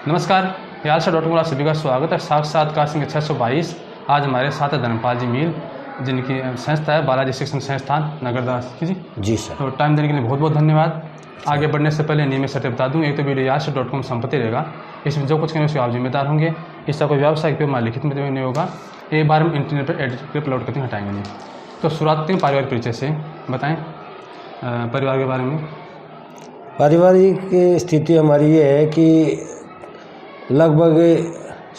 नमस्कार, यालसा.com आप सभी का स्वागत है। साक्षात्कार संख्या 622। आज हमारे साथ है धर्मपाल जी मील, जिनकी संस्था है बालाजी शिक्षण संस्थान नगरदास की जी सर। तो टाइम देने के लिए बहुत बहुत धन्यवाद। आगे बढ़ने से पहले नियमित सत्य बता दूँ, एक तो वीडियो यालसा.com संपत्ति रहेगा, इसमें जो कुछ करें उसके आप जिम्मेदार होंगे। इसका कोई व्यावसायिक पे हमारे लिखित में नहीं होगा। एक बार हम इंटरनेट पर एडिट करके अपलोड करते हटाएंगे नहीं। तो शुरुआत करते हैं पारिवारिक परिचय से। बताएँ परिवार के बारे में। पारिवारिक स्थिति हमारी ये है कि लगभग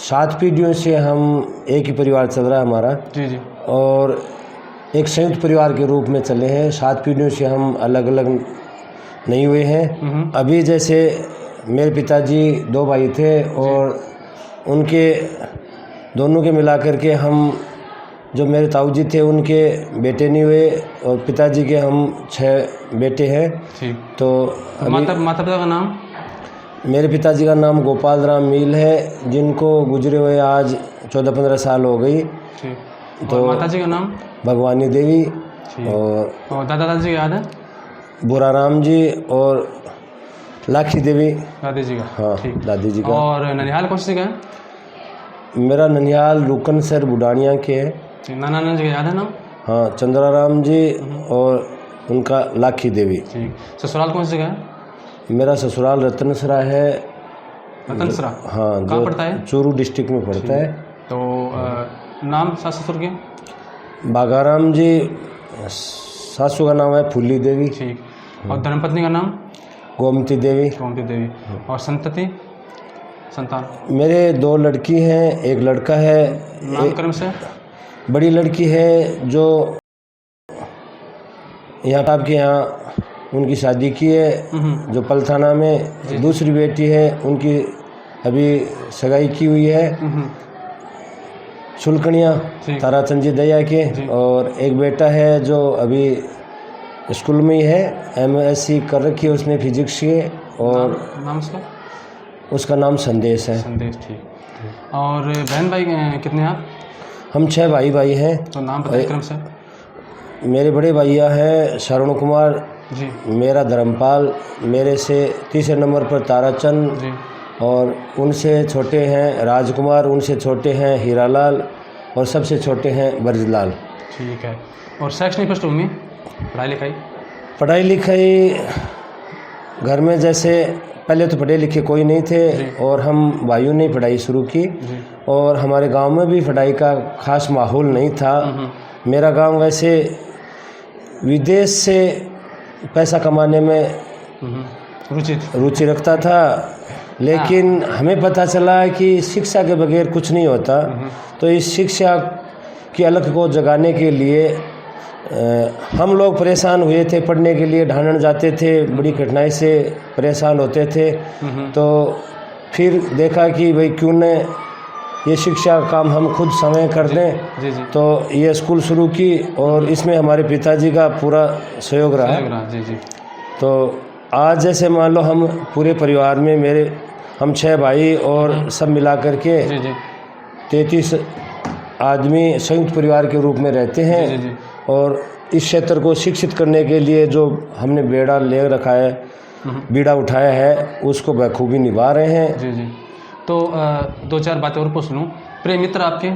7 पीढ़ियों से हम एक ही परिवार चल रहा है हमारा जी और एक संयुक्त परिवार के रूप में चले हैं। 7 पीढ़ियों से हम अलग अलग नहीं हुए हैं। अभी जैसे मेरे पिताजी 2 भाई थे और उनके दोनों के मिलाकर के हम, जो मेरे ताऊ जी थे उनके बेटे नहीं हुए और पिताजी के हम 6 बेटे हैं। ठीक। तो माता पिता का नाम? मेरे पिताजी का नाम गोपाल राम मील है, जिनको गुजरे हुए आज 14-15 साल हो गई। ठीक। तो माता जी का नाम? भगवानी देवी। और दादाजी का याद है? बुरा राम जी और लाखी देवी दादी जी का। हाँ, दादी जी का। और ननिहाल कौन सी का है? मेरा ननिहाल रुकन सर बुडानिया के है। नाना जी का याद है नाम? हाँ, चंद्रा राम जी और उनका लाखी देवी। ठीक। ससुराल कौन सी का है? मेरा ससुराल रतनसरा है। रतनसरा? हाँ, कहाँ पड़ता है? चूरू डिस्ट्रिक्ट में पड़ता है। तो नाम सास ससुर के? बागाराम जी, सासू का नाम है फूली देवी। ठीक। और धर्मपत्नी का नाम? गोमती देवी। गोमती देवी। और संतान? मेरे 2 लड़की हैं, एक लड़का है। नामकरण से? बड़ी लड़की है जो यहाँ आपके यहाँ उनकी शादी की है, जो पलथाना में। दूसरी बेटी है, उनकी अभी सगाई की हुई है, सुलकनिया ताराचंद जी दया के। और एक बेटा है जो अभी स्कूल में ही है, MSc कर रखी है उसने फिजिक्स के। और नाम उसका नाम संदेश है। संदेश। ठीक। और बहन भाई कितने आप? हम 6 भाई हैं। तो नाम बताइए क्रम से। मेरे बड़े भैया हैं श्रवण कुमार जी, मेरा धर्मपाल, मेरे से तीसरे नंबर पर ताराचंद जी, और उनसे छोटे हैं राजकुमार, उनसे छोटे हैं हीरालाल और सबसे छोटे हैं बरजलाल। ठीक है। और शैक्षणिक पृष्ठभूमि, पढ़ाई लिखाई घर में जैसे पहले तो पढ़े लिखे कोई नहीं थे और हम भाइयों ने पढ़ाई शुरू की और हमारे गांव में भी पढ़ाई का खास माहौल नहीं था। मेरा गांव वैसे विदेश से पैसा कमाने में रुचि रखता था, लेकिन हमें पता चला कि शिक्षा के बगैर कुछ नहीं होता। तो इस शिक्षा की अलख को जगाने के लिए हम लोग परेशान हुए थे। पढ़ने के लिए ढांढन जाते थे, बड़ी कठिनाई से परेशान होते थे। तो फिर देखा कि भाई क्यों न ये शिक्षा का काम हम खुद समय कर दें। तो ये स्कूल शुरू की और इसमें हमारे पिताजी का पूरा सहयोग रहा। तो आज जैसे मान लो हम पूरे परिवार में हम 6 भाई और सब मिला करके 33 आदमी संयुक्त परिवार के रूप में रहते हैं। और इस क्षेत्र को शिक्षित करने के लिए जो हमने बीड़ा उठाया है उसको बखूबी निभा रहे हैं। तो 2-4 बातें और पूछ लूँ। प्रिय मित्र आपके?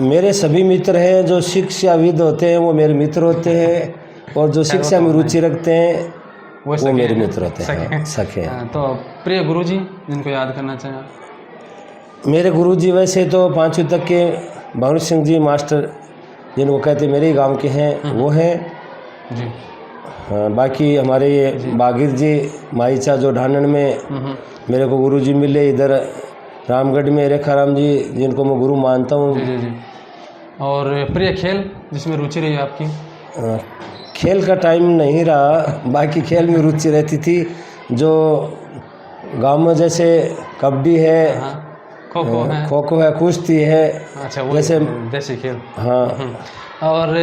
मेरे सभी मित्र हैं, जो शिक्षाविद होते हैं वो मेरे मित्र होते हैं और जो शिक्षा में रुचि रखते हैं वो मेरे मित्र होते हैं, सखे। तो प्रिय गुरुजी जिनको याद करना चाहें? मेरे गुरुजी वैसे तो 5वीं तक के भानु सिंह जी मास्टर, जिनको कहते मेरे ही गांव के हैं, वो हैं जी। हाँ, बाकी हमारे ये बागिर जी माईचा जो ढांढन में मेरे को गुरुजी मिले, इधर रामगढ़ में रेखाराम जी, जिनको मैं गुरु मानता हूँ। जी। और प्रिय खेल जिसमें रुचि रही आपकी? खेल का टाइम नहीं रहा, बाकी खेल में रुचि रहती थी। जो गांव में जैसे कबड्डी है, खो खो है, कुश्ती है। अच्छा, वो जैसे देसी खेल। हाँ। और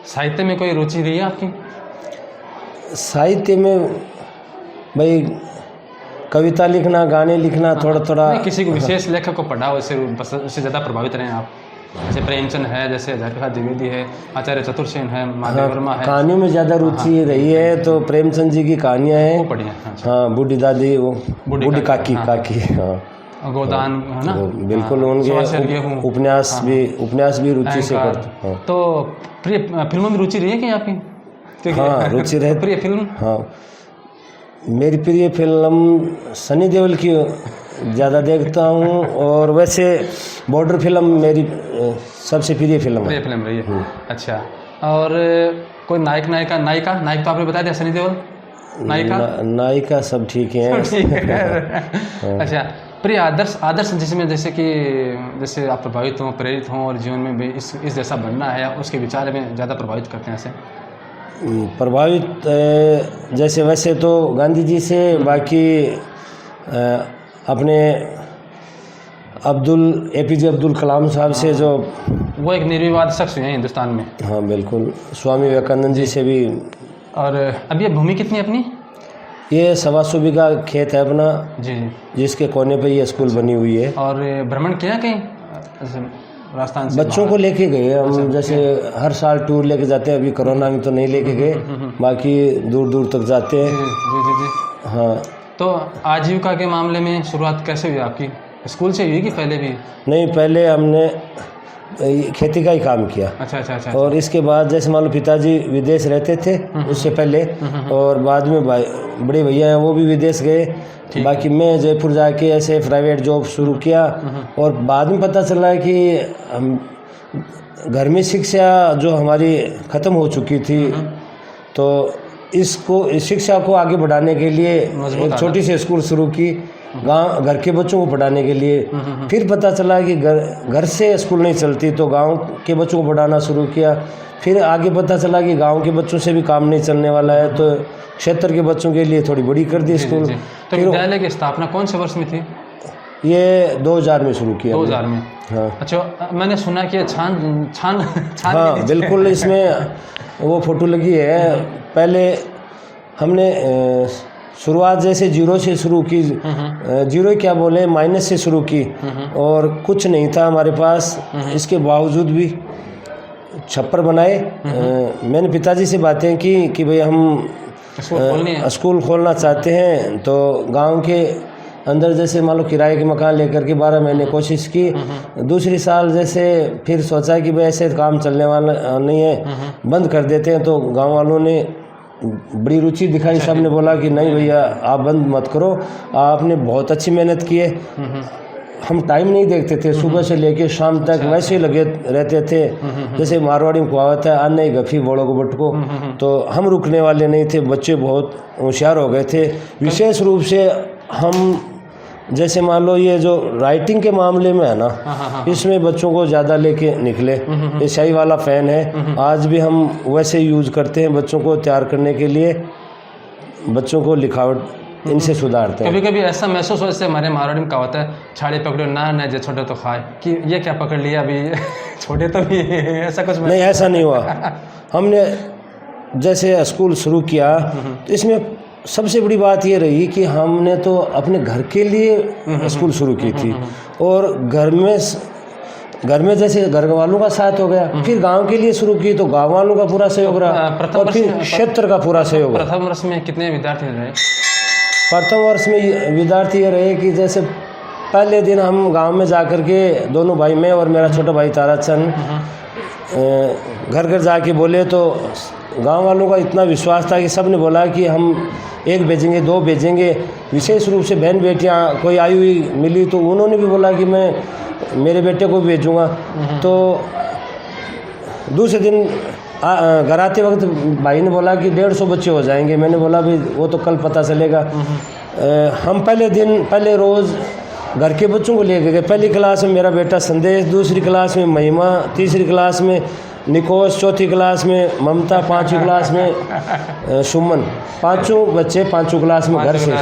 साहित्य में कोई रुचि रही है आपकी? साहित्य में भाई कविता लिखना, गाने लिखना, थोड़ा थोड़ा। किसी को विशेष लेखक को पढ़ा हो, उससे ज़्यादा प्रभावित रहे आप? जैसे प्रेमचंद है, जैसे हरिप्रसाद द्विवेदी है, आचार्य चतुर्सेन है, माधव वर्मा है, कहानियों में ज़्यादा रुचि रही है, तो प्रेमचंद जी की कहानियाँ वो हैं। पढ़ी हैं। अच्छा। हाँ, बूढ़ी दादी, वो बूढ़ी काकी, हाँ। काकी, हाँ गोदान है ना, बिल्कुल। हाँ, उनके सुभाष गेहूं, उपन्यास भी रुचि से अहंकार। करते। हाँ, तो प्रिय फिल्मों में रुचि रही है कि आपकी? हाँ, रुचि रहे। प्रिय फिल्म? हाँ, मेरी प्रिय फिल्म सनी देओल की ज़्यादा देखता हूँ, और वैसे बॉर्डर फिल्म मेरी सबसे प्रिय फिल्म है। प्रिय फिल्म रही है। अच्छा, और कोई नायक तो आपने बता दिया, सनी देओल। नायिका सब ठीक है। ठीक है। अच्छा, प्रिय आदर्श जिसमें जैसे आप प्रभावित हों, प्रेरित हों, और जीवन में भी इस जैसा बनना है, उसके विचार में ज़्यादा प्रभावित करते हैं ऐसे? प्रभावित जैसे वैसे तो गांधी जी से, बाकी अपने APJ अब्दुल कलाम साहब से, जो वो एक निर्विवाद शख्स हुए हैं हिंदुस्तान में। हाँ बिल्कुल, स्वामी विवेकानंद जी से भी। और अब ये भूमि कितनी है अपनी? ये 125 बीघा खेत है अपना, जी जी, जिसके कोने पे ये स्कूल बनी हुई है। और भ्रमण किया कहीं राजस्थान से? बच्चों को लेके गए हम, जैसे हर साल टूर लेके जाते हैं। अभी कोरोना में तो नहीं लेके गए, बाकी दूर दूर तक जाते हैं। जी जी जी। हाँ। तो आजीविका के मामले में शुरुआत कैसे हुई आपकी? स्कूल से हुई कि पहले भी? नहीं, पहले हमने खेती का ही काम किया। अच्छा। और इसके बाद जैसे मान लो पिताजी विदेश रहते थे उससे पहले, और बाद में बड़े भैया हैं वो भी विदेश गए। बाकी मैं जयपुर जाके ऐसे प्राइवेट जॉब शुरू किया, और बाद में पता चला कि हम घर में शिक्षा जो हमारी ख़त्म हो चुकी थी, तो इस शिक्षा को आगे बढ़ाने के लिए एक छोटी सी स्कूल शुरू की, घर के बच्चों को पढ़ाने के लिए। फिर पता चला कि घर से स्कूल नहीं चलती, तो गांव के बच्चों को पढ़ाना शुरू किया। फिर आगे पता चला कि गांव के बच्चों से भी काम नहीं चलने वाला है, तो क्षेत्र के बच्चों के लिए थोड़ी बड़ी कर दी स्कूल। तो विद्यालय की स्थापना कौन से वर्ष में थी? ये 2000 में शुरू किया। 2000 में? हाँ। अच्छा, मैंने सुना कि छान हाँ बिल्कुल, इसमें वो फोटो लगी है। पहले हमने शुरुआत जैसे जीरो से शुरू की, जीरो क्या बोले, माइनस से शुरू की, और कुछ नहीं था हमारे पास। इसके बावजूद भी छप्पर बनाए। मैंने पिताजी से बातें की कि भाई हम स्कूल खोलना चाहते हैं, तो गांव के अंदर जैसे मान लो किराए के मकान लेकर के 12 महीने कोशिश की। दूसरी साल जैसे फिर सोचा कि भाई ऐसे काम चलने वाला नहीं है, बंद कर देते हैं। तो गांव वालों ने बड़ी रुचि दिखाई, सब ने बोला कि नहीं भैया आप बंद मत करो, आपने बहुत अच्छी मेहनत की है। हम टाइम नहीं देखते थे, सुबह से लेके शाम तक वैसे ही लगे रहते थे। जैसे मारवाड़ी में कहावत है, आने गफी बड़ों को बटको, तो हम रुकने वाले नहीं थे। बच्चे बहुत होशियार हो गए थे। विशेष रूप से हम जैसे मान लो ये जो राइटिंग के मामले में है ना, इसमें बच्चों को ज़्यादा लेके निकले। ये शाही वाला फ़ैन है, आज भी हम वैसे यूज़ करते हैं बच्चों को तैयार करने के लिए। बच्चों को लिखावट इनसे सुधारते हैं। कभी कभी ऐसा महसूस हो, जैसे हमारे मारवाड़ी में कहावत है, छाड़े पकड़ो ना जे छोटे तो खाए, कि ये क्या पकड़ लिया अभी, छोटे तो भी ऐसा कुछ नहीं, ऐसा नहीं हुआ। हमने जैसे स्कूल शुरू किया, तो इसमें सबसे बड़ी बात ये रही कि हमने तो अपने घर के लिए स्कूल शुरू की थी, और घर में जैसे घर वालों का साथ हो गया। फिर गांव के लिए शुरू की, तो गांव वालों का पूरा सहयोग रहा, और फिर क्षेत्र का पूरा सहयोग। प्रथम वर्ष में कितने विद्यार्थी रहे? प्रथम वर्ष में विद्यार्थी ये रहे कि जैसे पहले दिन हम गांव में जा कर के, दोनों भाई, मैं और मेरा छोटा भाई ताराचंद, घर घर जाके बोले, तो गांव वालों का इतना विश्वास था कि सब ने बोला कि हम 1 भेजेंगे, 2 भेजेंगे। विशेष रूप से बहन बेटियां कोई आई हुई मिली, तो उन्होंने भी बोला कि मैं मेरे बेटे को भी भेजूँगा। तो दूसरे दिन घर आते वक्त भाई ने बोला कि 150 बच्चे हो जाएंगे। मैंने बोला भाई वो तो कल पता चलेगा। हम पहले रोज़ घर के बच्चों को लेके गए। पहली क्लास में मेरा बेटा संदेश, दूसरी क्लास में महिमा, तीसरी क्लास में निकोस, चौथी क्लास में ममता, 5वीं क्लास में सुमन। 5 बच्चे 5 क्लास में घर से।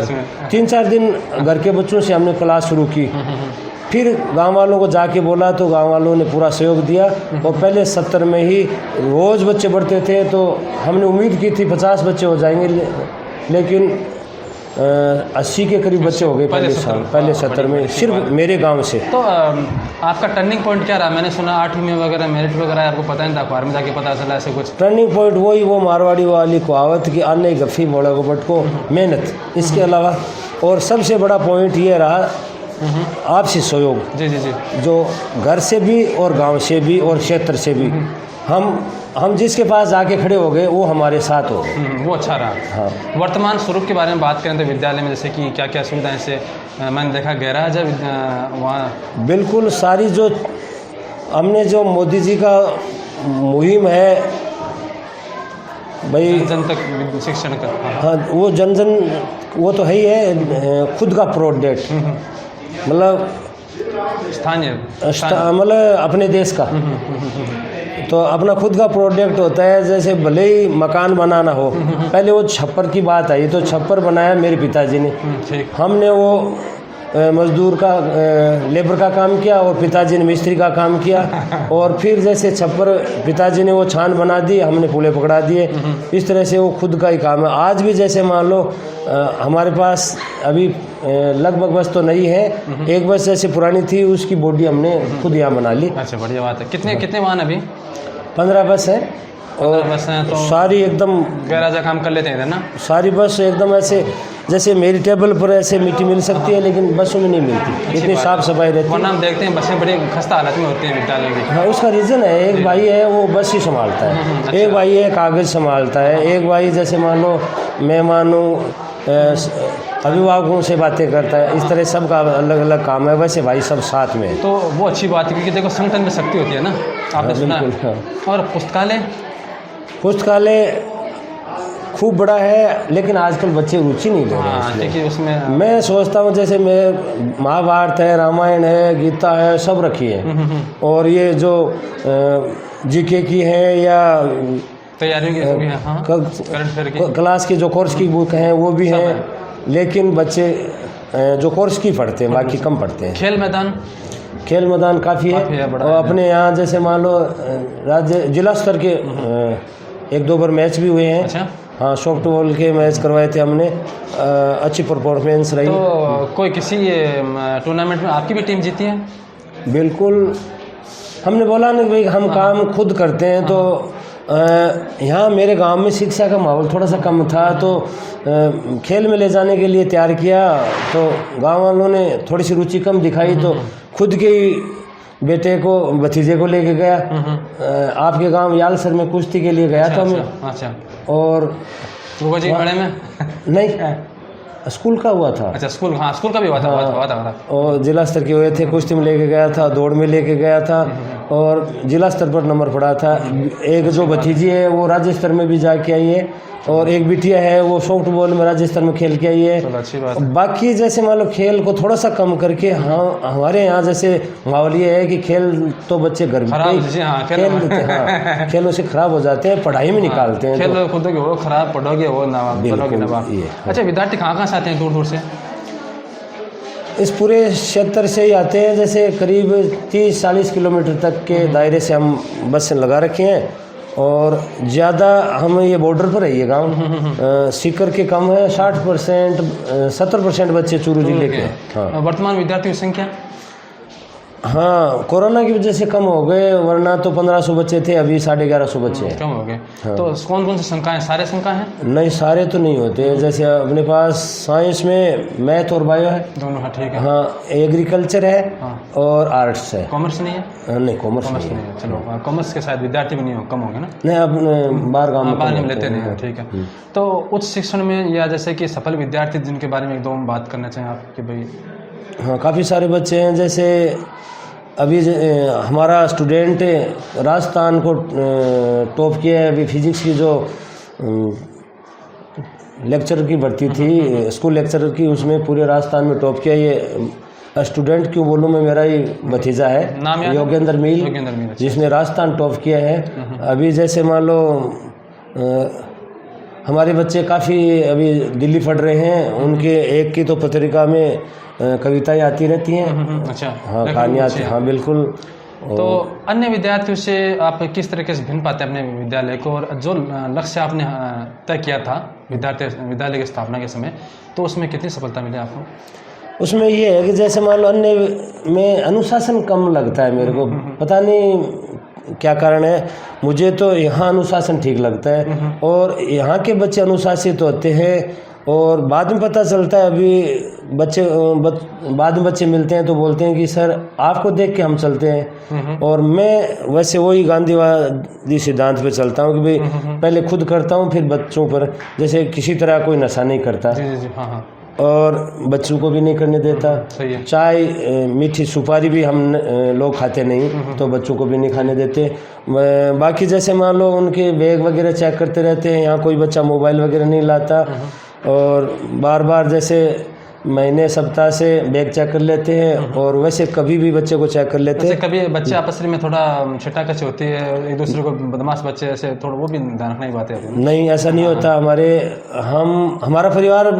3-4 दिन घर के बच्चों से हमने क्लास शुरू की। फिर गांव वालों को जाके बोला, तो गांव वालों ने पूरा सहयोग दिया, और पहले 70 में ही रोज़ बच्चे बढ़ते थे। तो हमने उम्मीद की थी 50 बच्चे हो जाएंगे, लेकिन 80 के करीब बच्चे हो गए पहले सत्र में, सिर्फ मेरे गांव से। तो आपका टर्निंग पॉइंट क्या रहा? मैंने सुना 8वीं में वगैरह मेरिट वगैरह आपको पता नहीं था, अखबार में जाके पता चला ऐसे कुछ? टर्निंग पॉइंट वही वो मारवाड़ी वाली कहावत की आने गफ़ी मोड़ा को बटको मेहनत, इसके अलावा और सबसे बड़ा पॉइंट ये रहा आपसी सहयोग। जी जी जी। जो घर से भी और गांव से भी और क्षेत्र से भी हम जिसके पास जाके खड़े हो गए वो हमारे साथ हो गए, वो अच्छा रहा। हाँ। वर्तमान स्वरूप के बारे में बात करें तो विद्यालय में जैसे कि क्या क्या सुविधाएं से मैंने देखा गैराज है वहाँ? बिल्कुल सारी जो हमने जो मोदी जी का मुहिम है भाई जन तक शिक्षण का, हाँ वो जन वो तो है ही है। खुद का प्रोडक्ट मतलब स्थानीय मतलब अपने देश का, तो अपना खुद का प्रोडक्ट होता है। जैसे भले ही मकान बनाना हो, पहले वो छप्पर की बात आई तो छप्पर बनाया मेरे पिताजी ने, हमने वो मजदूर का लेबर का काम किया और पिताजी ने मिस्त्री का काम किया। और फिर जैसे छप्पर पिताजी ने वो छान बना दी, हमने पुले पकड़ा दिए। इस तरह से वो खुद का ही काम है। आज भी जैसे मान लो हमारे पास अभी लगभग बस तो नहीं है, एक बस जैसे पुरानी थी उसकी बॉडी हमने खुद यहाँ बना ली। अच्छा बढ़िया बात है। कितने वाहन अभी? 15 बस है और बस हैं तो सारी एकदम गैराज का काम कर लेते हैं ना? सारी बस एकदम ऐसे जैसे मेरी टेबल पर ऐसे मिट्टी मिल सकती है लेकिन बसों में नहीं मिलती, इतनी साफ सफाई रहती है। वरना हम देखते हैं बसें बड़ी खस्ता हालत में होती हैं विद्यालय की। हाँ उसका रीज़न है, एक भाई है वो बस ही संभालता है, एक भाई है कागज़ संभालता है, एक भाई जैसे मान लो मैं मानूँ अभिभावकों से बातें करता है। इस तरह सबका अलग अलग काम है, वैसे भाई सब साथ में है। तो वो अच्छी बात है क्योंकि देखो संगठन में शक्ति होती है ना, आपने सुना। हाँ। और पुस्तकालय खूब बड़ा है लेकिन आजकल बच्चे रुचि नहीं ले रहे हैं क्योंकि उसमें मैं सोचता हूँ जैसे मैं महाभारत है, रामायण है, गीता है, सब रखी है। और ये जो जीके की है या तैयारियों की भी है, हाँ, करंट अफेयर की क्लास की जो कोर्स की बुक हैं वो भी हैं, लेकिन बच्चे जो कोर्स की पढ़ते हैं बाकी कम पढ़ते हैं। खेल मैदान काफ़ी है और अपने यहाँ जैसे मान लो राज्य जिला स्तर के 1-2 बार मैच भी हुए हैं। अच्छा। हाँ सॉफ्टबॉल के मैच करवाए थे हमने, अच्छी परफॉर्मेंस रही। तो कोई किसी टूर्नामेंट में आपकी भी टीम जीती है? बिल्कुल। हमने बोला ना भाई हम काम खुद करते हैं, तो यहाँ मेरे गांव में शिक्षा का माहौल थोड़ा सा कम था, तो खेल में ले जाने के लिए तैयार किया, तो गांव वालों ने थोड़ी सी रुचि कम दिखाई, तो खुद के ही बेटे को भतीजे को लेके गया। आपके गांव यालसर में कुश्ती के लिए गया था मैं। अच्छा। और जी बड़े में नहीं स्कूल का हुआ था। अच्छा स्कूल, हाँ स्कूल का भी हुआ था। और जिला स्तर के हुए थे, कुश्ती में लेके गया था, दौड़ में लेके गया था और जिला स्तर पर नंबर पड़ा था। एक जो भतीजी है वो राज्य स्तर में भी जाके आई है और एक बिटिया है वो सॉफ्टबॉल में राज्य स्तर में खेल के आई है। अच्छी बात। बाकी जैसे मान लो खेल को थोड़ा सा कम करके, हाँ हमारे यहाँ जैसे माहौल ये है कि खेल तो बच्चे घर में खेलों से खराब हो जाते हैं, पढ़ाई में निकालते हैं। खेल कूदोगे वो खराब, पढ़ोगे वो नवाब। अच्छा विद्यार्थी कहाँ से आते हैं दूर दूर से? इस पूरे क्षेत्र से ही आते हैं, जैसे करीब 30-40 किलोमीटर तक के दायरे से हम बस लगा रखे हैं। और ज़्यादा हम ये बॉर्डर पर है ये गाँव, सीकर के कम है, 60% 70% बच्चे चूरू जिले के। हाँ वर्तमान विद्यार्थियों की संख्या? हाँ कोरोना की वजह से कम हो गए, वरना तो 1500 बच्चे थे, अभी 1150 बच्चे हैं। कम हो गए। हाँ। तो कौन कौन सी संकाय? सारे संकाय हैं? नहीं सारे तो नहीं होते, जैसे अपने पास साइंस में मैथ और बायो है दोनों। हाँ ठीक है। हाँ एग्रीकल्चर है। हाँ। और आर्ट्स है। कॉमर्स नहीं है? नहीं कॉमर्स नहीं है। चलो कॉमर्स के शायद विद्यार्थी भी नहीं हो, कम होंगे ना? नहीं अपने बाहर गाँव में लेते नहीं। ठीक है। तो उच्च शिक्षण में या जैसे कि सफल विद्यार्थी जिनके बारे में एकदम बात करना चाहें आप कि भाई? हाँ काफ़ी सारे बच्चे हैं, जैसे अभी हमारा स्टूडेंट राजस्थान को टॉप किया है। अभी फिजिक्स की जो लेक्चरर की भर्ती थी, स्कूल लेक्चरर की, उसमें पूरे राजस्थान में टॉप किया। ये स्टूडेंट क्यों बोलूँ मैं, मेरा ही भतीजा है योगेंद्र मील, जिसने राजस्थान टॉप किया है। अभी जैसे मान लो हमारे बच्चे काफ़ी अभी दिल्ली पढ़ रहे हैं, उनके एक की तो पत्रिका में कविताएं आती रहती हैं। अच्छा। हाँ कहानियाँ आती हैं। हाँ बिल्कुल। तो अन्य विद्यार्थियों से आप किस तरीके से भिन्न पाते हैं अपने विद्यालय को, और जो लक्ष्य आपने तय किया था विद्यालय की स्थापना के समय, तो उसमें कितनी सफलता मिली आपको? उसमें ये है कि जैसे मान लो अन्य में अनुशासन कम लगता है मेरे को, पता नहीं क्या कारण है, मुझे तो यहाँ अनुशासन ठीक लगता है और यहाँ के बच्चे अनुशासित होते हैं। और बाद में पता चलता है, अभी बाद में बच्चे मिलते हैं तो बोलते हैं कि सर आपको देख के हम चलते हैं। और मैं वैसे वही गांधीवादी सिद्धांत पे चलता हूँ कि भाई पहले खुद करता हूँ फिर बच्चों पर, जैसे किसी तरह कोई नशा नहीं करता। जी, हाँ। और बच्चों को भी नहीं करने देता। सही है। चाय मीठी सुपारी भी हम लोग खाते नहीं, तो बच्चों को भी नहीं खाने देते। बाकी जैसे मान लो उनके बैग वगैरह चेक करते रहते हैं, यहाँ कोई बच्चा मोबाइल वगैरह नहीं लाता। और बार बार जैसे महीने सप्ताह से बैग चेक कर लेते हैं, और वैसे कभी भी बच्चे को चेक कर लेते हैं। कभी बच्चे आपस में थोड़ा छिटाकछी होती है, एक दूसरे को बदमाश बच्चे ऐसे थोड़ा, वो भी ध्यान रखना ही बात है? नहीं, ऐसा नहीं होता। हमारा परिवार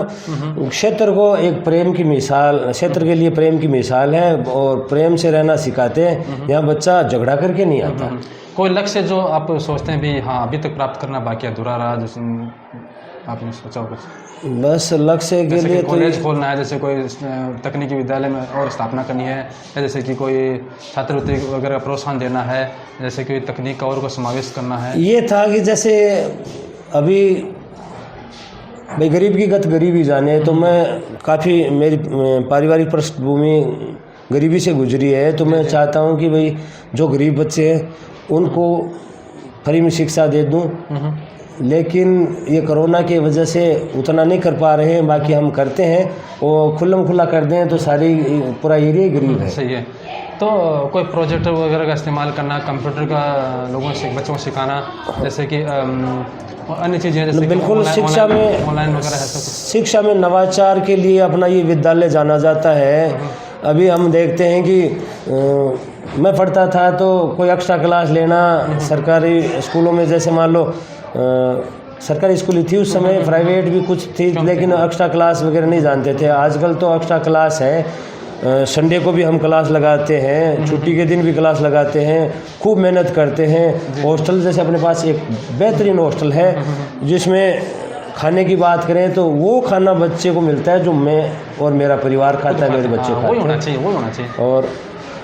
क्षेत्र को एक प्रेम की मिसाल, क्षेत्र के लिए प्रेम की मिसाल है, और प्रेम से रहना सिखाते हैं। यहाँ बच्चा झगड़ा करके नहीं आता। कोई लक्ष्य जो आप सोचते हैं भी हाँ अभी तक प्राप्त करना बाकी अधूरा रहा, जैसे आपने सोचा कुछ? बस लक्ष्य के लिए कॉलेज खोलना है, जैसे कोई तकनीकी विद्यालय में और स्थापना करनी है, या जैसे कि कोई छात्रवृत्ति वगैरह का प्रोत्साहन देना है, जैसे कि तकनीक का और को समावेश करना है। ये था कि जैसे अभी भाई गरीब की गत गरीबी जाने, तो मैं काफ़ी, मेरी पारिवारिक पृष्ठभूमि गरीबी से गुजरी है, तो मैं चाहता हूँ कि भाई जो गरीब बच्चे हैं उनको फ्री में शिक्षा दे दूँ। लेकिन ये कोरोना की वजह से उतना नहीं कर पा रहे हैं, बाकी हम करते हैं, वो खुल्लम खुल्ला कर दें तो सारी पूरा एरिया ही गरीब है। सही है। तो कोई प्रोजेक्टर वगैरह का इस्तेमाल करना, कंप्यूटर का लोगों से बच्चों को सिखाना, जैसे कि अन्य चीज़ें जैसे बिल्कुल शिक्षा में ऑनलाइन वगैरह है, शिक्षा में नवाचार के लिए अपना ये विद्यालय जाना जाता है। अभी हम देखते हैं कि मैं पढ़ता था तो कोई एक्स्ट्रा क्लास लेना सरकारी स्कूलों में, जैसे मान लो सरकारी स्कूल ही थी उस समय, प्राइवेट भी कुछ थी, लेकिन एक्स्ट्रा क्लास वगैरह नहीं जानते थे। आजकल तो एक्स्ट्रा क्लास है, संडे को भी हम क्लास लगाते हैं, छुट्टी के दिन भी क्लास लगाते हैं, खूब मेहनत करते हैं। हॉस्टल जैसे अपने पास एक बेहतरीन हॉस्टल है, जिसमें खाने की बात करें तो वो खाना बच्चे को मिलता है जो मैं और मेरा परिवार खाता है, मेरे बच्चे खाते हैं। वही होना चाहिए। और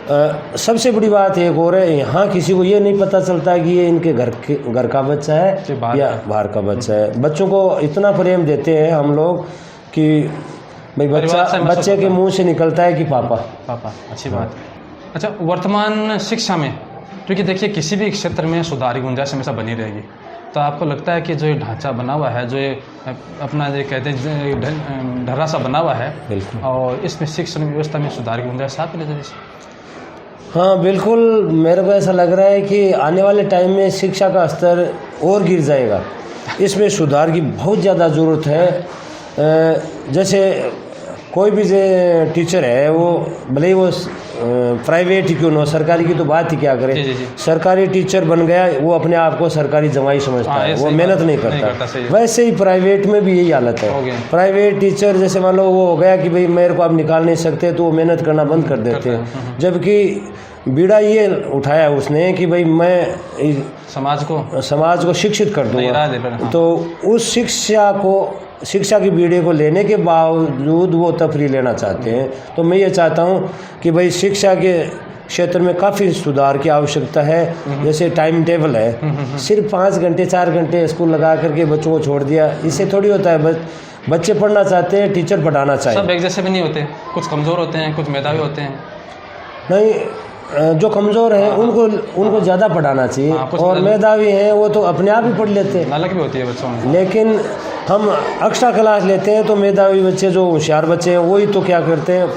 सबसे बड़ी बात एक और है, यहाँ किसी को ये नहीं पता चलता कि ये इनके घर का बच्चा है या बाहर का बच्चा है। बच्चों को इतना प्रेम देते हैं हम लोग कि भाई बच्चे के मुंह से निकलता है कि पापा। अच्छी बात। अच्छा, वर्तमान शिक्षा में, क्योंकि देखिए किसी भी क्षेत्र में सुधार की गुंजाइश हमेशा बनी रहेगी, तो आपको लगता है कि जो ये ढांचा बना हुआ है, जो ये अपना जो कहते हैं ढर्रा सा बना हुआ है, बिल्कुल, और इसमें शिक्षण व्यवस्था में सुधार की गुंजाइश आपके नजरिए से? हाँ बिल्कुल, मेरे को ऐसा लग रहा है कि आने वाले टाइम में शिक्षा का स्तर और गिर जाएगा। इसमें सुधार की बहुत ज़्यादा ज़रूरत है। जैसे कोई भी टीचर है, वो भले ही वो प्राइवेट ही क्यों ना हो, सरकारी की तो बात ही क्या करे। जी। सरकारी टीचर बन गया, वो अपने आप को सरकारी जमाई समझता है, वो मेहनत नहीं करता। वैसे ही प्राइवेट में भी यही हालत है। प्राइवेट टीचर जैसे मान लो वो हो गया कि भाई मेरे को आप निकाल नहीं सकते, तो वो मेहनत करना बंद कर देते हैं। जबकि बीड़ा ये उठाया उसने कि भाई मैं समाज को शिक्षित कर दूंगा, तो उस शिक्षा की बीड़े को लेने के बावजूद वो तफरी लेना चाहते हैं। तो मैं ये चाहता हूँ कि भाई शिक्षा के क्षेत्र में काफ़ी सुधार की आवश्यकता है। जैसे टाइम टेबल है, सिर्फ 5 घंटे 4 घंटे स्कूल लगा करके बच्चों को छोड़ दिया, इससे थोड़ी होता है। बच्चे पढ़ना चाहते हैं, टीचर पढ़ाना चाहिए। सब एक जैसे भी नहीं होते, कुछ कमज़ोर होते हैं, कुछ मेधावी होते हैं। नहीं, जो कमज़ोर हैं उनको ज़्यादा पढ़ाना चाहिए, और मेधावी हैं वो तो अपने आप ही पढ़ लेते हैं। अलग भी होती है बच्चों में। लेकिन हम एक्स्ट्रा क्लास लेते हैं, तो मेधावी बच्चे, जो होशियार बच्चे हैं, वही तो क्या करते हैं,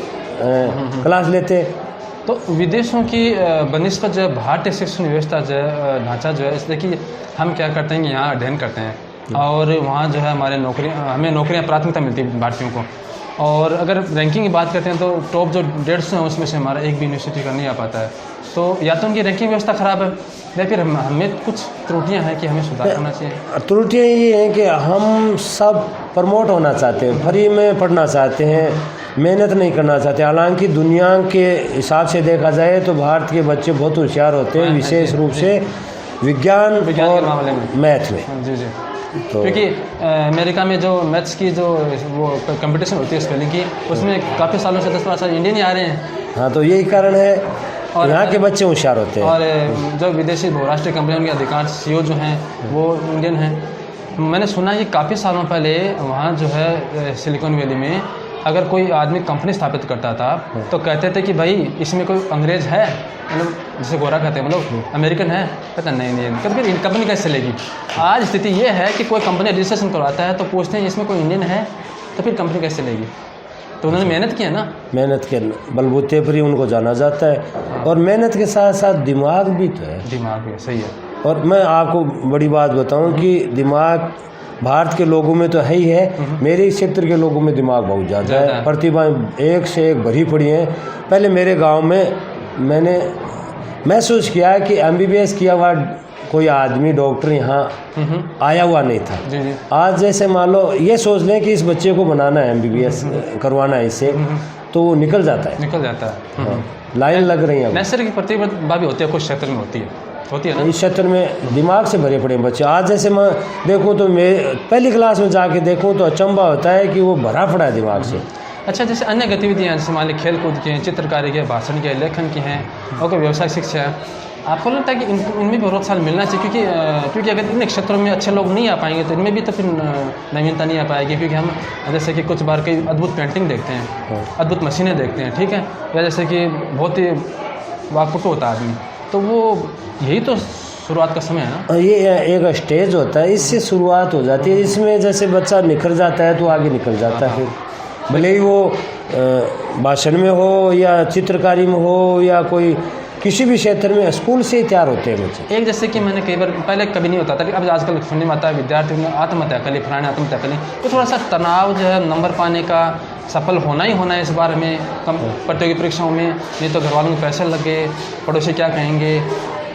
क्लास लेते हैं। तो विदेशों की बनिस्बत जो भारतीय शिक्षण व्यवस्था जो है, ढांचा जो है, इसलिए कि हम क्या करते हैं कि यहाँ अध्ययन करते हैं, और वहाँ जो है हमें नौकरियाँ प्राथमिकता मिलती है भारतीयों को। और अगर रैंकिंग की बात करते हैं तो टॉप जो 150 हैं उसमें से हमारा एक भी यूनिवर्सिटी का नहीं आ पाता है। तो या तो उनकी रैंकिंग व्यवस्था ख़राब है, या फिर हमें कुछ त्रुटियां हैं कि हमें सुधार करना चाहिए। त्रुटियाँ ये हैं कि हम सब प्रमोट होना चाहते हैं, फ्री में पढ़ना चाहते हैं, मेहनत नहीं करना चाहते। हालांकि दुनिया के हिसाब से देखा जाए तो भारत के बच्चे बहुत होशियार होते हैं, विशेष रूप से विज्ञान के मामले में, मैथ में। जी जी। तो क्योंकि अमेरिका में जो मैथ्स की जो वो कंपटीशन होती है स्पेलिंग की, उसमें काफ़ी सालों से 10-12 साल इंडियन ही आ रहे हैं। हाँ, तो यही कारण है और यहाँ के बच्चे होशियार होते हैं। और जो विदेशी बहुराष्ट्रीय कंपनियों के अधिकांश सीईओ जो हैं वो इंडियन हैं। मैंने सुना है कि काफ़ी सालों पहले वहाँ जो है सिलिकॉन वैली में अगर कोई आदमी कंपनी स्थापित करता था तो कहते थे कि भाई इसमें कोई अंग्रेज़ है, मतलब जिसे गोरा कहते हैं, मतलब अमेरिकन है। कहते नहीं, तो फिर कंपनी कैसे चलेगी। आज स्थिति ये है कि कोई कंपनी रजिस्ट्रेशन करवाता है तो पूछते हैं इसमें कोई इंडियन है, तो फिर कंपनी कैसे चलेगी। तो उन्होंने मेहनत की है ना, मेहनत के बलबूते पर ही उनको जाना जाता है। और मेहनत के साथ साथ दिमाग भी तो है। दिमाग भी सही है। और मैं आपको बड़ी बात बताऊं कि दिमाग भारत के लोगों में तो है ही है, मेरे इस क्षेत्र के लोगों में दिमाग बहुत ज़्यादा है। प्रतिभाएं एक से एक भरी पड़ी हैं। पहले मेरे गांव में मैंने महसूस किया कि MBBS किया हुआ कोई आदमी डॉक्टर यहाँ आया हुआ नहीं था। जी जी। आज जैसे मान लो ये सोच लें कि इस बच्चे को बनाना है, MBBS करवाना है इससे, तो वो निकल जाता है। हाँ, लाइन लग रही है। नैसर्गिक की प्रतिभा भी होती है, कुछ क्षेत्र में होती है ना। इस क्षेत्र में दिमाग से भरे पड़े बच्चे। आज जैसे मैं देखूं तो मैं पहली क्लास में जाके देखूं तो अचंभा होता है कि वो भरा पड़ा है दिमाग से। अच्छा, जैसे अन्य गतिविधियाँ जैसे मान ली खेल कूद की हैं, चित्रकारी के, भाषण के, लेखन की हैं, और कोई व्यवसायिक शिक्षा है, आपको लगता है कि इनमें भी प्रोत्साहन मिलना चाहिए? क्योंकि अगर इन क्षेत्रों में अच्छे लोग नहीं आ पाएंगे तो इनमें भी तो फिर नवीनता नहीं आ पाएगी। क्योंकि हम जैसे कि कुछ बार कई अद्भुत पेंटिंग देखते हैं, अद्भुत मशीनें देखते हैं, ठीक है, या जैसे कि बहुत ही वाकपटू होता है आदमी, तो वो यही तो शुरुआत का समय है ना। ये एक स्टेज होता है, इससे शुरुआत हो जाती है। इसमें जैसे बच्चा निखर जाता है तो आगे निकल जाता है। फिर भले ही वो भाषण में हो या चित्रकारी में हो या कोई किसी भी क्षेत्र में, स्कूल से ही तैयार होते हैं बच्चे। एक जैसे कि मैंने कई बार पहले कभी नहीं होता था, अब आजकल सुनने में आता है विद्यार्थी ने आत्महत्या कर ली, फलाने आत्महत्या कर ली, तो थोड़ा सा तनाव जो है नंबर पाने का, सफल होना ही होना है इस बार में कम प्रतियोगी परीक्षाओं में, नहीं तो घर वालों को पैसे लग गए, पड़ोसी क्या कहेंगे,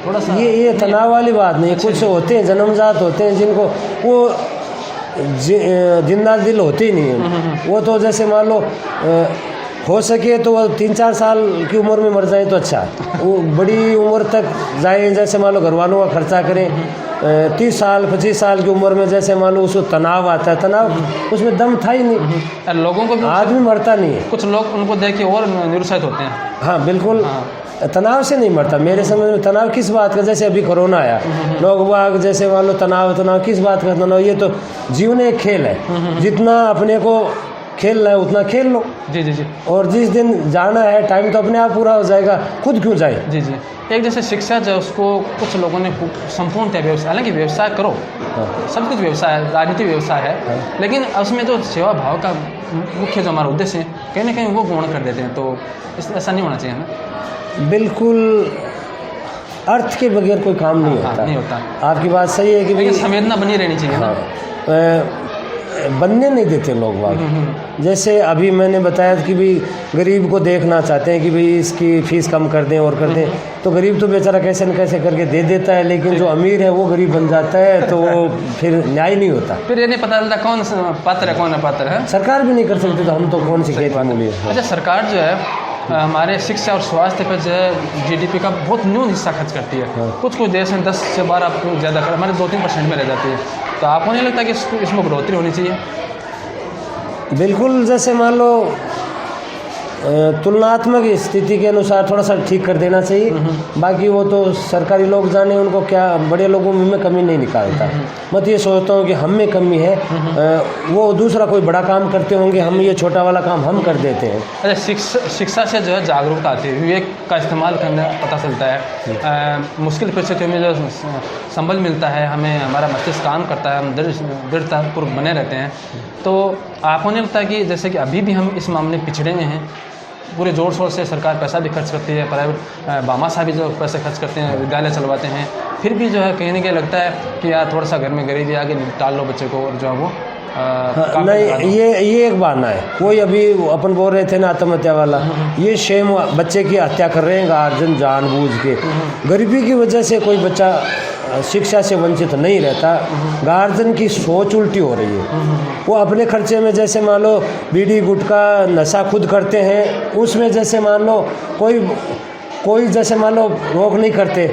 थोड़ा सा ये तनाव वाली बात नहीं। कुछ होते हैं जन्मजात होते हैं जिनको वो जिंदा दिल होते ही नहीं है। वो तो जैसे मान लो हो सके तो वो 3-4 साल की उम्र में मर जाए तो अच्छा है। वो बड़ी उम्र तक जाए, जैसे मान लो घर वालों का खर्चा करें, 30 साल 25 साल की उम्र में जैसे मान लो उसको तनाव आता है, तनाव उसमें दम था ही नहीं। लोगों को भी आदमी मरता नहीं है, कुछ लोग उनको देख के और निरुत्साहित होते हैं। हाँ बिल्कुल। हाँ। तनाव से नहीं मरता मेरे समझ में। तनाव किस बात का, जैसे अभी कोरोना आया, लोग बाग जैसे मान लो तनाव किस बात का तनाव। ये तो जीवन एक खेल है, जितना अपने को खेलना है उतना खेल लो। जी जी जी। और जिस दिन जाना है टाइम तो अपने आप पूरा हो जाएगा, खुद क्यों जाए। जी जी। एक जैसे शिक्षा जो उसको कुछ लोगों ने संपूर्णतः व्यवसाय, हालांकि व्यवसाय करो, सब कुछ व्यवसाय है, राजनीति व्यवसाय है, लेकिन उसमें जो सेवा भाव का मुख्य जो हमारा उद्देश्य है कहीं ना कहीं वो गौण कर देते हैं। तो ऐसा नहीं होना चाहिए ना। बिल्कुल, अर्थ के बगैर कोई काम नहीं होता। नहीं होता। आपकी बात सही है कि संवेदना बनी रहनी चाहिए ना। बनने नहीं देते लोग बाग। जैसे अभी मैंने बताया कि भी गरीब को देखना चाहते हैं कि भाई इसकी फीस कम कर दें और कर दें, तो गरीब तो बेचारा कैसे न कैसे करके दे देता है, लेकिन जो अमीर है वो गरीब बन जाता है, तो वो फिर न्याय नहीं होता। फिर ये नहीं पता चलता कौन पात्र है कौन अपात्र है। सरकार भी नहीं कर सकती, तो हम तो कौन सी खेत मूली है। अच्छा, सरकार जो है हमारे शिक्षा और स्वास्थ्य पर जो है GDP का बहुत न्यून हिस्सा खर्च करती है। कुछ देश में 10 से 12 ज़्यादा, हमारे 2-3% में रह जाती है। तो आपको नहीं लगता कि इसमें बढ़ोतरी होनी चाहिए? बिल्कुल, जैसे मान लो तुलनात्मक स्थिति के अनुसार थोड़ा सा ठीक कर देना चाहिए। बाकी वो तो सरकारी लोग जाने, उनको क्या, बड़े लोगों में कमी नहीं निकालता। मैं तो ये सोचता हूँ कि हम में कमी है, वो दूसरा कोई बड़ा काम करते होंगे, हम ये छोटा वाला काम हम कर देते हैं। अच्छा, शिक्षा से जो है जागरूकता आती है, विवेक का इस्तेमाल करना पता चलता है, मुश्किल परिस्थितियों में जो संबल मिलता है हमें, हमारा मस्तिष्क काम करता है, हम दृढ़तापूर्वक बने रहते हैं। तो आपको नहीं लगता कि जैसे कि अभी भी हम इस मामले में पिछड़े हुए हैं? पूरे जोर शोर से सरकार पैसा भी खर्च करती है, प्राइवेट बामा साहब भी जो पैसे खर्च करते हैं, विद्यालय चलवाते हैं, फिर भी जो है कहीं ना कहीं लगता है कि यार थोड़ा सा घर में गरीबी आगे निकाल लो बच्चे को, और जो है वो नहीं, ये एक बहाना है। कोई अभी अपन बोल रहे थे ना आत्महत्या वाला, ये शेम बच्चे की हत्या कर रहे हैं गार्जियन जानबूझ के। गरीबी की वजह से कोई बच्चा शिक्षा से वंचित नहीं रहता। गार्जियन की सोच उल्टी हो रही है। वो अपने खर्चे में जैसे मान लो बीड़ी गुटखा नशा खुद करते हैं, उसमें जैसे मान लो कोई जैसे मान लो रोक नहीं करते,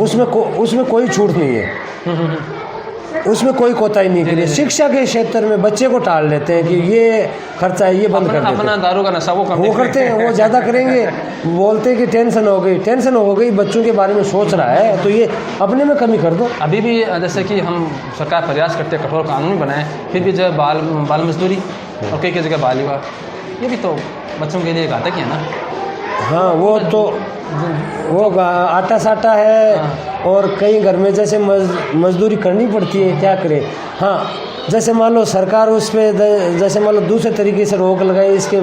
उसमें कोई छूट नहीं है, उसमें कोई कोताही नहीं करी। शिक्षा के क्षेत्र में बच्चे को टाल लेते हैं कि ये खर्चा है, ये बंद कर देते हैं। अपना दारू का नशा वो करते हैं, वो ज़्यादा करेंगे। बोलते हैं कि टेंशन हो गई, बच्चों के बारे में सोच रहा है, तो ये अपने में कमी कर दो। अभी भी जैसे कि हम सरकार प्रयास करते हैं कठोर कानून बनाए, फिर भी जो है बाल मजदूरी और कई जगह बाल विवाह, ये भी तो बच्चों के लिए घातक ही है ना। हाँ, वो आटा साटा है। और कई घर में जैसे मजदूरी करनी पड़ती है, क्या करे। हाँ, जैसे मान लो सरकार उस पर जैसे मान लो दूसरे तरीके से रोक लगाए, इसके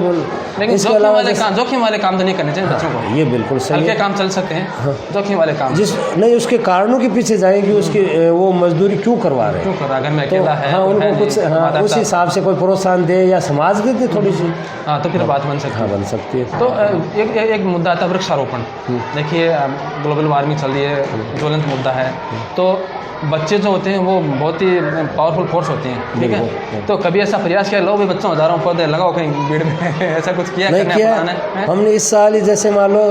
अलावा जोखिम वाले काम तो नहीं करने चाहिए बच्चों को। ये बिल्कुल सही है, काम चल सकते हैं। हाँ। जोखिम वाले काम नहीं, उसके कारणों के पीछे जाएंगे, उसकी वो मजदूरी क्यों करवा रहे हैं, घर में अकेला है। हाँ, उनको कुछ उस हिसाब से कोई प्रोत्साहन दे या समाज दे थोड़ी सी, हाँ, तो फिर बात बन सकती है। हाँ, बन सकती है। तो एक मुद्दा आता है वृक्षारोपण। देखिए ग्लोबल वार्मिंग चल रही है, ज्वलंत मुद्दा है। तो बच्चे जो होते हैं वो बहुत ही पावरफुल फोर्स होते हैं, ठीक है। तो कभी ऐसा प्रयास किया, लो भाई बच्चों हज़ारों पौधे लगाओ कहीं भीड़ में ऐसा कुछ किया? नहीं किया। हमने इस साल ही जैसे मान लो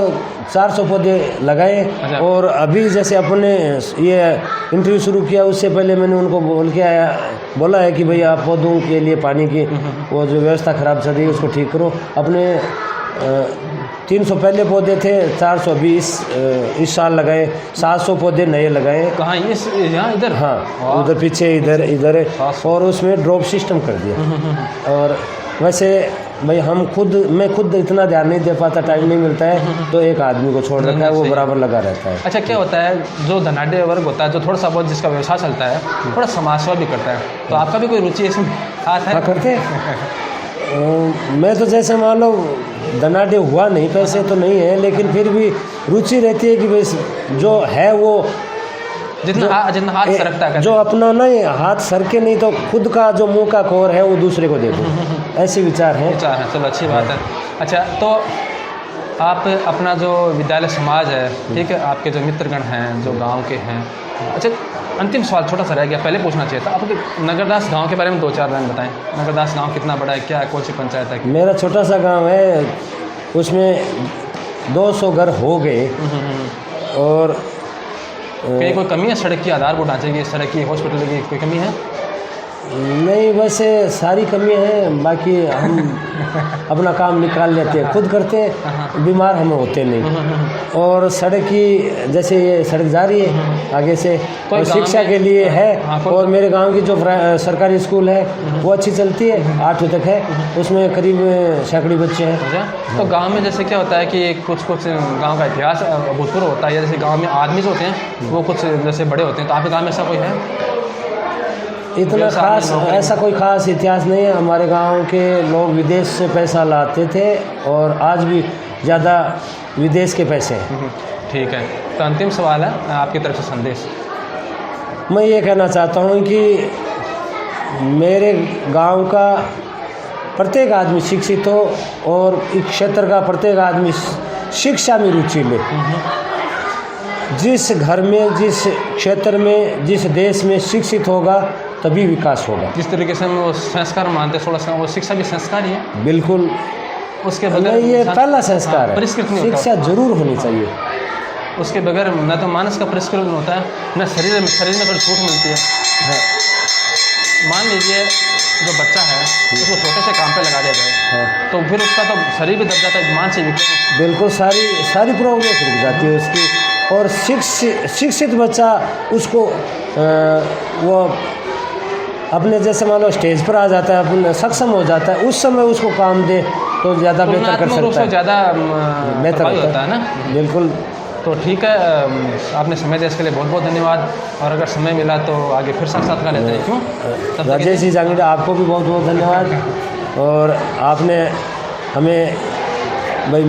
400 पौधे लगाए। अच्छा। और अभी जैसे अपने ये इंटरव्यू शुरू किया, उससे पहले मैंने उनको बोला है कि भाई आप पौधों के लिए पानी की वो जो व्यवस्था ख़राब चल रही है उसको ठीक करो। अपने 300 पहले पौधे थे, 420 इस साल लगाए, 700 पौधे नए लगाए। कहाँ? यहाँ इधर? हाँ, उधर पीछे इधर और उसमें ड्रॉप सिस्टम कर दिया। और वैसे भाई मैं खुद इतना ध्यान नहीं दे पाता, टाइम नहीं मिलता है, तो एक आदमी को छोड़ रखा है, वो बराबर लगा रहता है। अच्छा, क्या होता है जो धनाढ़ वर्ग होता है, जो थोड़ा सा बहुत जिसका व्यवसाय चलता है, थोड़ा समाज सेवा भी करता है, तो आपका भी कोई रुचि इसमें हाथ है? करते मैं तो जैसे मान लो धनाढ़ हुआ नहीं, पैसे तो नहीं है, लेकिन फिर भी रुचि रहती है कि भाई जो है वो जितना हाथ सरकता है, जो अपना नहीं हाथ सरके नहीं, तो खुद का जो मुंह का कोर है वो दूसरे को दे दो, ऐसे विचार है। चलो अच्छी बात है। अच्छा, तो आप अपना जो विद्यालय समाज है, ठीक है, आपके जो मित्रगण हैं जो गांव के हैं। अच्छा, अंतिम सवाल छोटा सा रह गया, पहले पूछना चाहिए था। आपके नगरदास गांव के बारे में 2-4 लाइन बताएं। नगरदास गांव कितना बड़ा है, क्या है, कौन सी पंचायत है? मेरा छोटा सा गांव है, उसमें 200 घर हो गए। और कहीं कोई कमी है सड़क की, आधारभूत ढांचे की, सड़क की, हॉस्पिटल की कोई कमी है? नहीं, वैसे सारी कमियां हैं, बाकी हम अपना काम निकाल लेते हैं, खुद करते हैं, बीमार हमें होते नहीं। और सड़क की जैसे ये सड़क जा रही है आगे से, और शिक्षा के लिए है। और मेरे गांव की जो सरकारी स्कूल है वो अच्छी चलती है, 8वीं तक है, उसमें करीब सैकड़ों बच्चे हैं। तो गाँव में जैसे क्या होता है कि कुछ गाँव का इतिहास भूतपूर्व होता है, या जैसे गाँव में आदमी जो होते हैं वो कुछ जैसे बड़े होते हैं, तो आपके गाँव में ऐसा कोई है? इतना खास ऐसा कोई खास इतिहास नहीं है। हमारे गांव के लोग विदेश से पैसा लाते थे, और आज भी ज़्यादा विदेश के पैसे हैं। ठीक है, तो अंतिम सवाल है आपकी तरफ से संदेश। मैं ये कहना चाहता हूँ कि मेरे गांव का प्रत्येक आदमी शिक्षित हो, और इस क्षेत्र का प्रत्येक आदमी शिक्षा में रुचि ले। जिस घर में, जिस क्षेत्र में, जिस देश में शिक्षित होगा तभी विकास होगा। जिस तरीके से हम वो संस्कार मानते हैं, वो शिक्षा भी संस्कार ही है। बिल्कुल, उसके बगैर ये पहला संस्कार है, परिष्कृत नहीं होता। शिक्षा जरूर होनी चाहिए, उसके बगैर न तो मानस का परिष्कृत होता है, न शरीर में कोई छूट मिलती है। मान लीजिए जो बच्चा है उसको छोटे से काम पे लगा दिया जाए, तो फिर उसका तो शरीर भी दब जाता है, मानसिक विकार, बिल्कुल सारी प्रोग्रेस रुक जाती है उसकी। और शिक्षित बच्चा उसको वो अपने जैसे मान लो स्टेज पर आ जाता है, अपने सक्षम हो जाता है, उस समय उसको काम दे तो ज़्यादा बेहतर कर सकता है, ज़्यादा बेहतर होता है ना। बिल्कुल। तो ठीक है, आपने समय दिया इसके लिए बहुत बहुत धन्यवाद, और अगर समय मिला तो आगे फिर साक्षात्कार लेते हैं। क्यों राजेश जी जांगीड़ा, आपको भी बहुत बहुत धन्यवाद। और आपने हमें भाई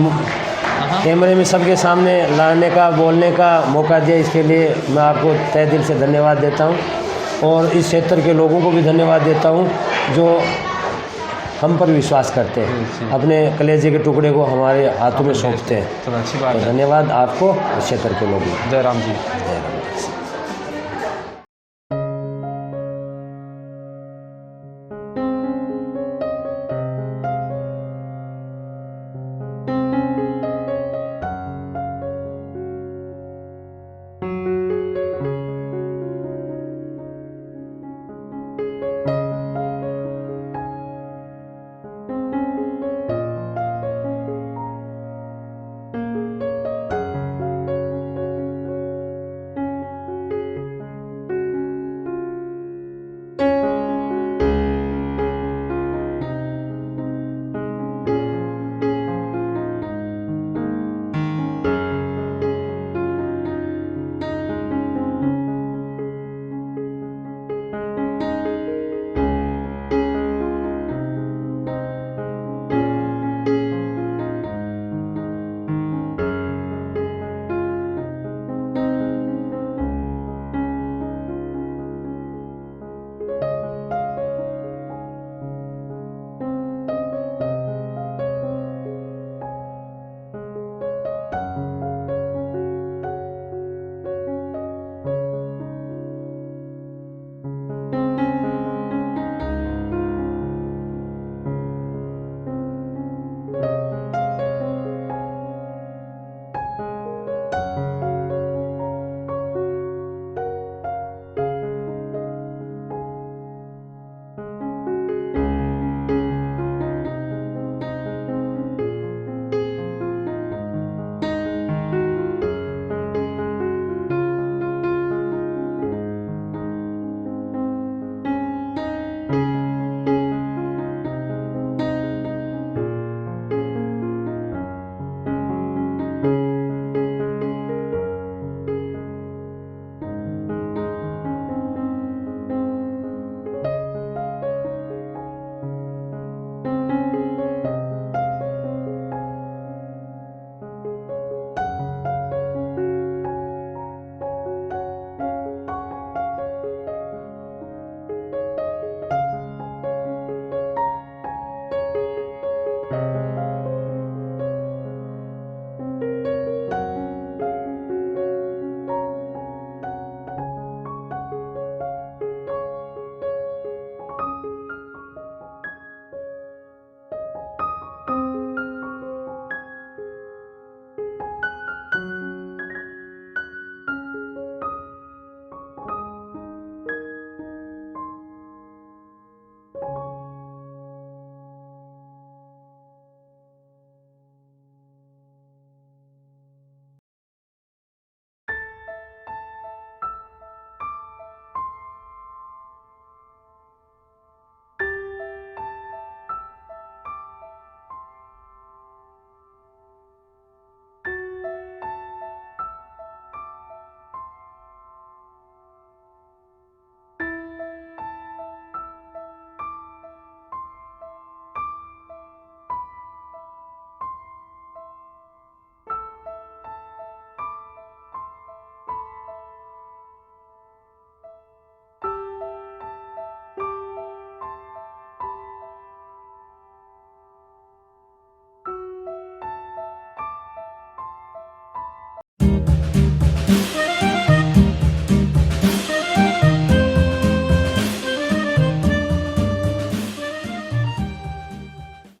कैमरे में सबके सामने लाने का, बोलने का मौका दिया, इसके लिए मैं आपको तहे दिल से धन्यवाद देता हूँ। और इस क्षेत्र के लोगों को भी धन्यवाद देता हूँ जो हम पर विश्वास करते हैं, अपने कलेजे के टुकड़े को हमारे हाथों में सौंपते हैं। अच्छी बात है। धन्यवाद आपको, इस क्षेत्र के लोगों को। जय राम जी। जय राम।